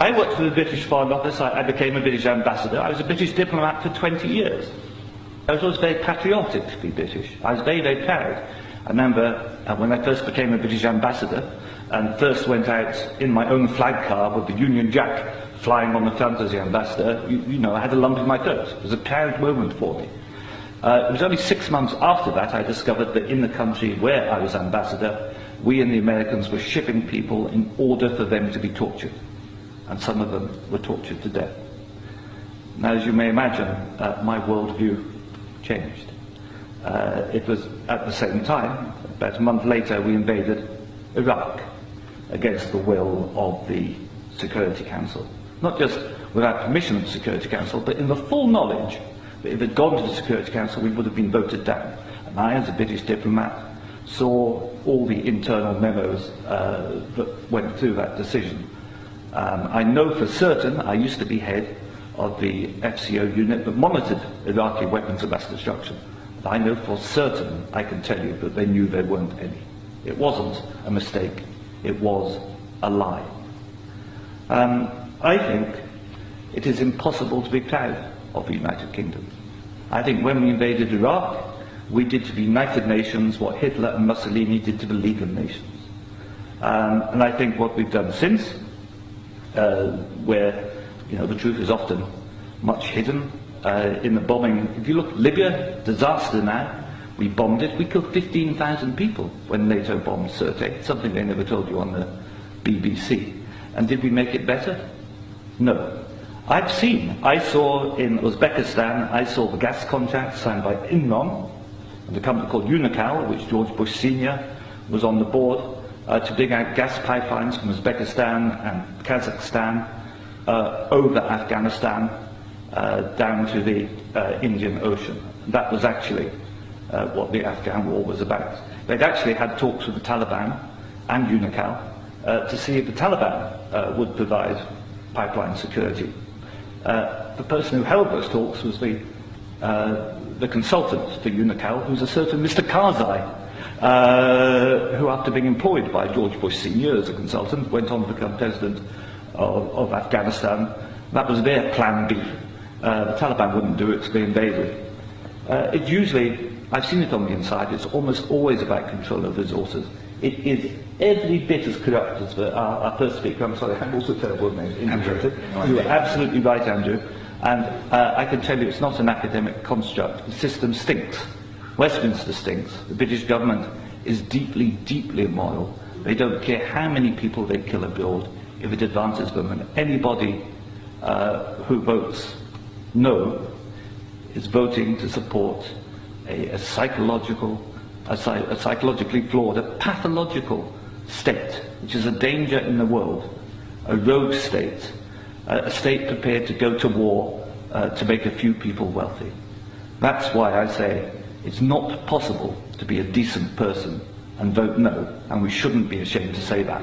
I worked for the British Foreign Office. I became a British ambassador. I was a British diplomat for 20 years. I was always very patriotic to be British. I was very, very proud. I remember when I first became a British ambassador and first went out in my own flag car with the Union Jack flying on the front as the ambassador, you know, I had a lump in my throat. It was a proud moment for me. It was only 6 months after that I discovered that in the country where I was ambassador, we and the Americans were shipping people in order for them to be tortured. And some of them were tortured to death. Now, as you may imagine, my worldview changed. It was at the same time, about a month later, we invaded Iraq against the will of the Security Council. Not just without permission of the Security Council, but in the full knowledge that if it had gone to the Security Council, we would have been voted down. And I, as a British diplomat, saw all the internal memos that went through that decision. I know for certain, I used to be head of the FCO unit that monitored Iraqi weapons of mass destruction. I know for certain, I can tell you, that they knew there weren't any. It wasn't a mistake, it was a lie. I think it is impossible to be proud of the United Kingdom. I think when we invaded Iraq, we did to the United Nations what Hitler and Mussolini did to the League of Nations. And I think what we've done since, where the truth is often much hidden, in the bombing. If you look at Libya, disaster now, we bombed it. We killed 15,000 people when NATO bombed Sirte, something they never told you on the BBC. And did we make it better? No. I saw in Uzbekistan, I saw the gas contract signed by Enron and a company called Unocal, which George Bush Sr. was on the board, to dig out gas pipelines from Uzbekistan and Kazakhstan over Afghanistan down to the Indian Ocean. That was actually what the Afghan war was about. They'd actually had talks with the Taliban and Unocal to see if the Taliban would provide pipeline security. The person who held those talks was the consultant for Unocal, who's a certain Mr. Karzai, who, after being employed by George Bush Sr. as a consultant, went on to become president of Afghanistan. That was their plan B. The Taliban wouldn't do it, so they invaded. It usually, I've seen it on the inside, it's almost always about control of resources. It is every bit as corrupt as our first speaker. I'm sorry, I'm also terrible with names. Andrew. You are absolutely right, Andrew. And I can tell you it's not an academic construct. The system stinks. Westminster stinks. The British government is deeply, deeply immoral. They don't care how many people they kill abroad if it advances them. And anybody who votes no is voting to support a psychologically flawed, a pathological state, which is a danger in the world, a rogue state, a state prepared to go to war to make a few people wealthy. That's why I say it's not possible to be a decent person and vote no, and we shouldn't be ashamed to say that.